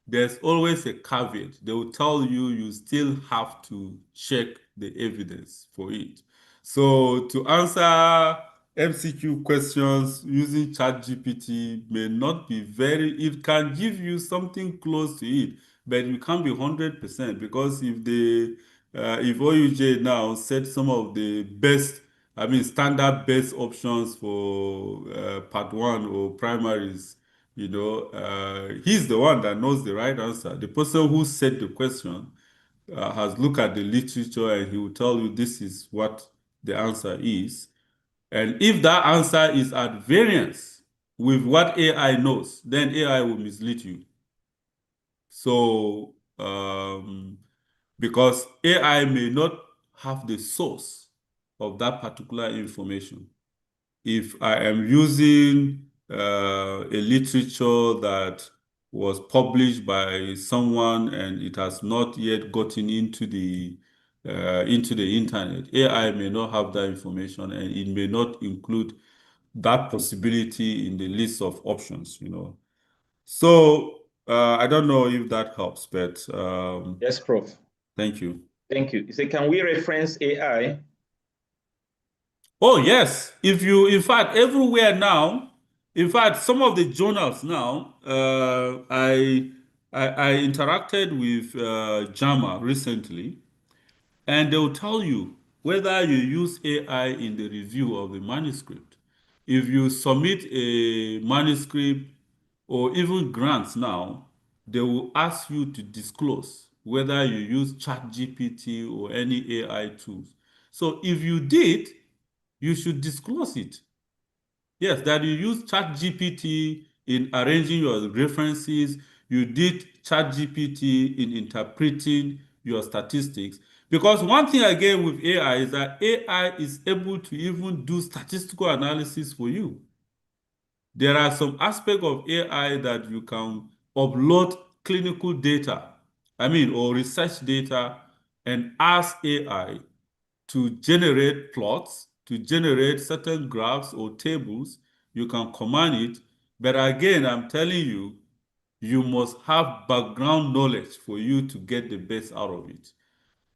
there's always a caveat. They will tell you you still have to check the evidence for it. So to answer MCQ questions using ChatGPT may not be it can give you something close to it, but you can't be 100% because if OUJ now set some of the standard best options for part one or primaries, he's the one that knows the right answer. The person who set the question has looked at the literature and he will tell you this is what the answer is. And if that answer is at variance with what AI knows, then AI will mislead you. So, because AI may not have the source of that particular information. If I am using a literature that was published by someone and it has not yet gotten into the internet, AI may not have that information and it may not include that possibility in the list of options, So I don't know if that helps, but Yes, Prof. thank you. Thank you. You say, can we reference AI? Oh, yes. In fact, everywhere now, in fact, some of the journals now, I interacted with JAMA recently, and they'll tell you whether you use AI in the review of the manuscript. If you submit a manuscript or even grants now, they will ask you to disclose whether you use ChatGPT or any AI tools. So if you did, you should disclose it. Yes, that you use ChatGPT in arranging your references, you did ChatGPT in interpreting your statistics. Because one thing again with AI is that AI is able to even do statistical analysis for you. There are some aspects of AI that you can upload clinical data, or research data, and ask AI to generate plots, to generate certain graphs or tables. You can command it. But again, I'm telling you, you must have background knowledge for you to get the best out of it.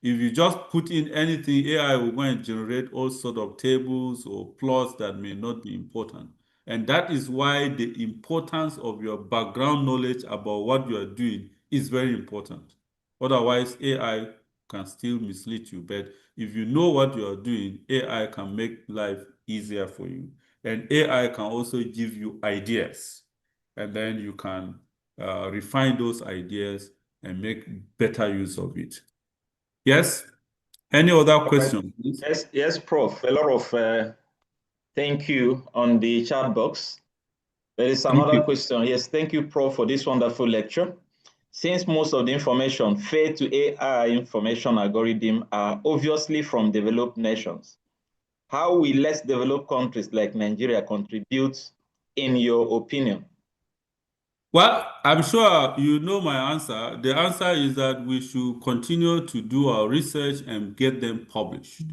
If you just put in anything, AI will go and generate all sort of tables or plots that may not be important. And that is why the importance of your background knowledge about what you are doing is very important. Otherwise, AI can still mislead you. But if you know what you are doing, AI can make life easier for you. And AI can also give you ideas. And then you can refine those ideas and make better use of it. Yes. Any other question, please? Yes, Prof. A lot of thank you on the chat box. There is Thank another you. question. Yes, thank you, Prof, for this wonderful lecture. Since most of the information fed to AI information algorithm are obviously from developed nations, how will less developed countries like Nigeria contribute, in your opinion? Well, I'm sure you know my answer. The answer is that we should continue to do our research and get them published.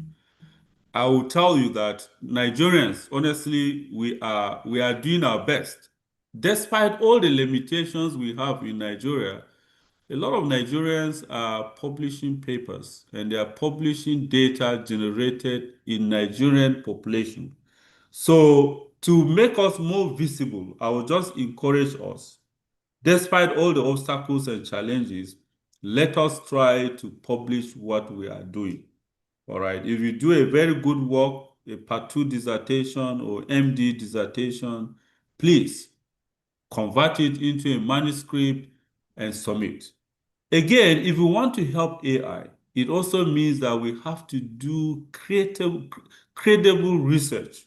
I will tell you that Nigerians, honestly, we are doing our best. Despite all the limitations we have in Nigeria, a lot of Nigerians are publishing papers and they are publishing data generated in Nigerian population. So to make us more visible, I will just encourage us, despite all the obstacles and challenges, let us try to publish what we are doing. All right. If you do a very good work, a part two dissertation or MD dissertation, please convert it into a manuscript and submit. Again, if we want to help AI, it also means that we have to do credible research,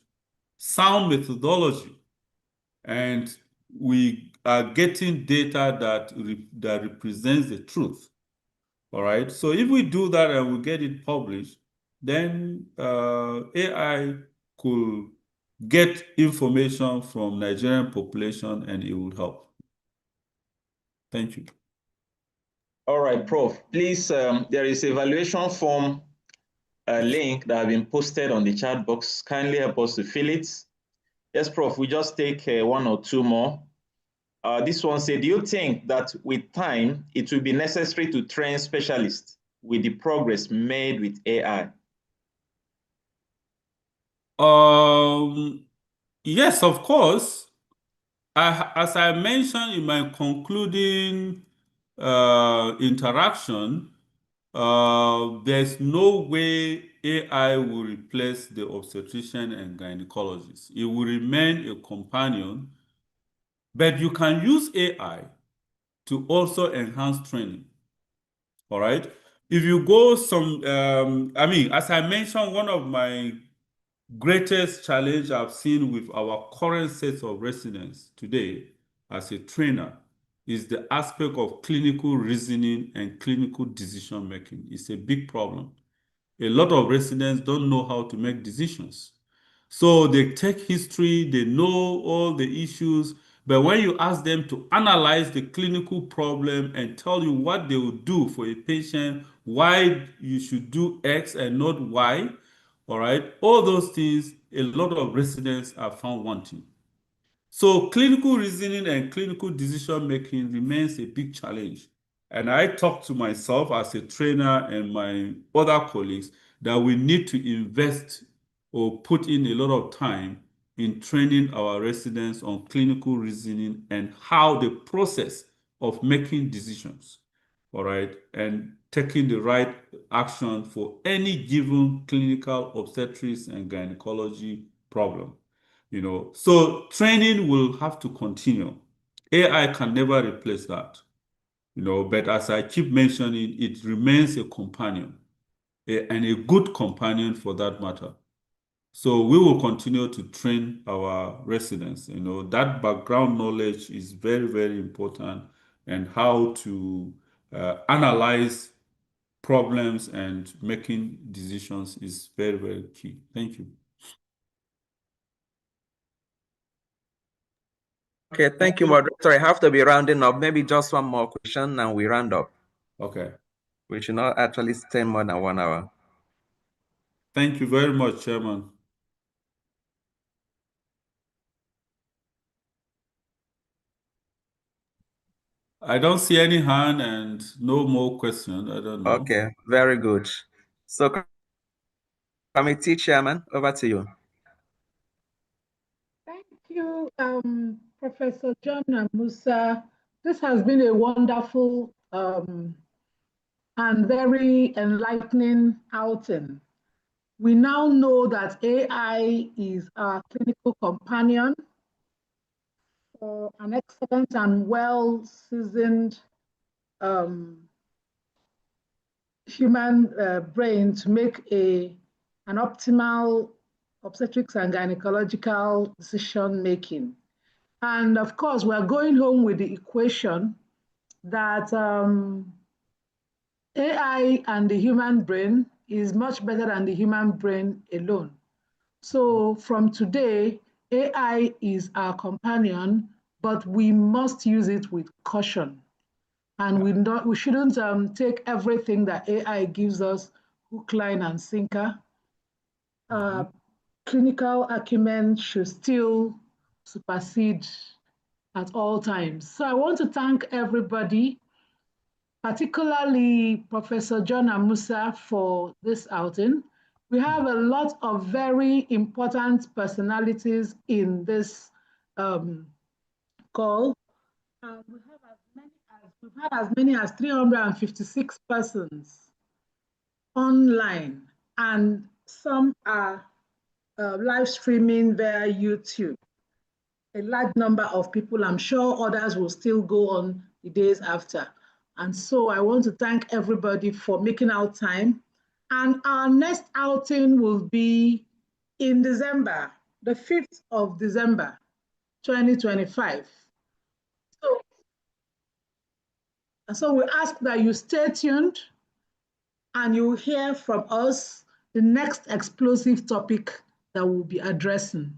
sound methodology, and we are getting data that represents the truth. All right. So if we do that and we get it published, then AI could get information from Nigerian population and it will help. Thank you. All right, Prof. Please, there is evaluation form link that have been posted on the chat box. Kindly help us to fill it. Yes, Prof. We just take one or two more. This one said, do you think that with time, it will be necessary to train specialists with the progress made with AI? Yes, of course. As I mentioned in my concluding interaction, there's no way AI will replace the obstetrician and gynecologist. It will remain a companion, but you can use AI to also enhance training. All right. If you go as I mentioned, one of my greatest challenge I've seen with our current set of residents today as a trainer is the aspect of clinical reasoning and clinical decision making. It's a big problem. A lot of residents don't know how to make decisions. So they take history, they know all the issues, but when you ask them to analyze the clinical problem and tell you what they will do for a patient, why you should do X and not Y, all right, all those things, a lot of residents are found wanting. So clinical reasoning and clinical decision making remains a big challenge. And I talk to myself as a trainer and my other colleagues that we need to invest or put in a lot of time in training our residents on clinical reasoning and how the process of making decisions, all right, and taking the right action for any given clinical obstetrics and gynecology problem. So training will have to continue. AI can never replace that, but as I keep mentioning, it remains a companion, and a good companion for that matter. So we will continue to train our residents. That background knowledge is very, very important, and how to analyze problems and making decisions is very, very key. Thank you. Okay, thank you, moderator. I have to be rounding up. Maybe just one more question and we round up. Okay. We should not actually spend more than 1 hour. Thank you very much, Chairman. I don't see any hand and no more question. I don't know. Okay, very good. So, Committee Chairman, over to you. Thank you, Professor JONAH MUSA. This has been a wonderful and very enlightening outing. We now know that AI is our clinical companion for an excellent and well-seasoned human brain to make an optimal obstetrics and gynecological decision making. And of course, we're going home with the equation that AI and the human brain is much better than the human brain alone. So from today, AI is our companion, but we must use it with caution. And we shouldn't take everything that AI gives us hook, line, and sinker. Clinical acumen should still supersede at all times. So I want to thank everybody, particularly Professor JONAH MUSA, for this outing. We have a lot of very important personalities in this call. We've had as many as 356 persons online, and some are live streaming via YouTube. A large number of people, I'm sure others will still go on the days after. And so I want to thank everybody for making out time. And our next outing will be in December, the 5th of December, 2025. So we ask that you stay tuned and you will hear from us the next explosive topic that we'll be addressing.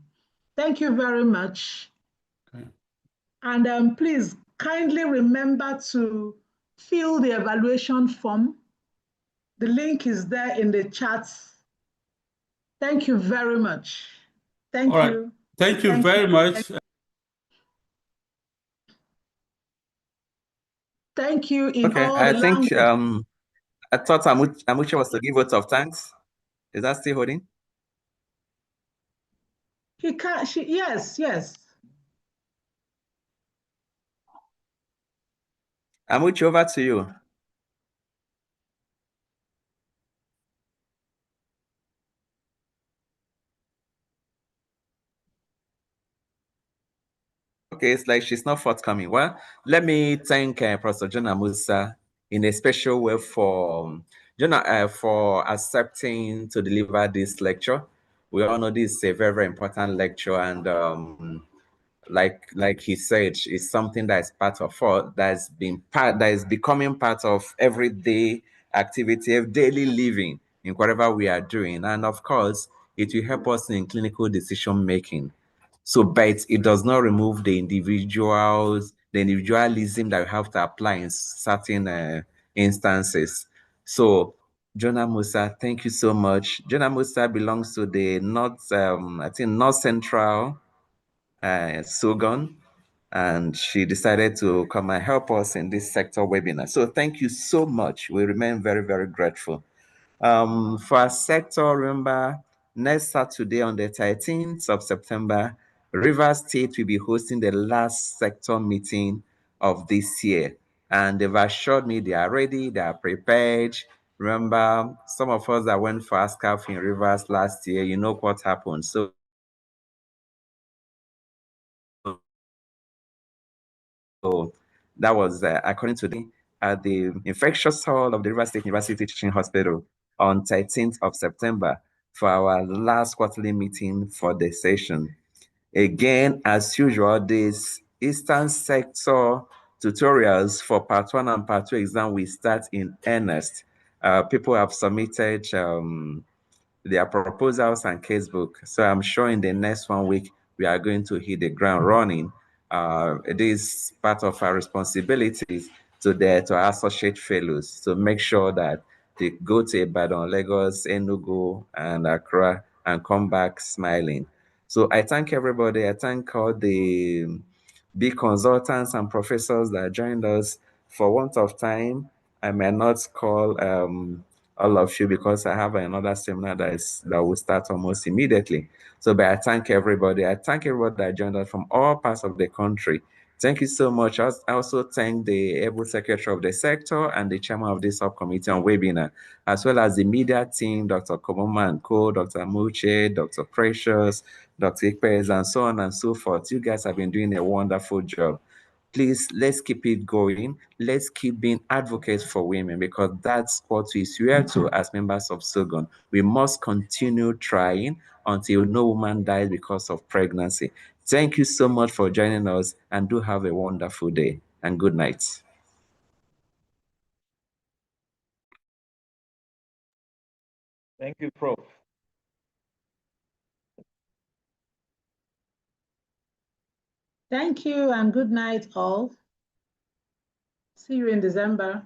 Thank you very much. Okay. And please kindly remember to fill the evaluation form. The link is there in the chat. Thank you very much. Thank you. Thank you very much. Thank you. Okay, I think I thought Amuche was to give vote of thanks. Is that still holding? He can't. Yes. Amuche, over to you. Okay, it's like she's not forthcoming. Well, let me thank Professor JONAH MUSA in a special way for JONAH for accepting to deliver this lecture. We all know this is a very, very important lecture, and like he said, it's something that is part of us, that is becoming part of everyday activity, of daily living in whatever we are doing. And of course, it will help us in clinical decision making. So, but it does not remove the individualism that we have to apply in certain instances. So, JONAH MUSA, thank you so much. JONAH MUSA belongs to the North, I think North Central Sogon, and she decided to come and help us in this sector webinar. So thank you so much. We remain very, very grateful. For our sector, remember, next Saturday on the 13th of September, Rivers State will be hosting the last sector meeting of this year. And they've assured me they are ready, they are prepared. Remember, some of us that went for ASCAF in Rivers last year, you know what happened. So that was according to the infectious hall of the Rivers State University Teaching Hospital on 13th of September for our last quarterly meeting for the session. Again, as usual, this Eastern sector tutorials for part 1 and part 2 exam will start in earnest. People have submitted their proposals and casebook. So I'm sure in the next 1 week, we are going to hit the ground running. It is part of our responsibilities to our associate fellows to make sure that they go to Ibadan, Lagos, Enugu, and Accra and come back smiling. So I thank everybody. I thank all the big consultants and professors that joined us. For want of time, I may not call all of you because I have another seminar that will start almost immediately. So, but I thank everybody. I thank everybody that joined us from all parts of the country. Thank you so much. I also thank the able secretary of the sector and the chairman of this subcommittee on webinar, as well as the media team, Dr. Komoma and Co, Dr. Muche, Dr. Precious, Dr. Ikpez, and so on and so forth. You guys have been doing a wonderful job. Please, let's keep it going. Let's keep being advocates for women, because that's what we swear to as members of SOGON. We must continue trying until no woman dies because of pregnancy. Thank you so much for joining us, and do have a wonderful day and good night. Thank you, Prof. Thank you and good night all. See you in December.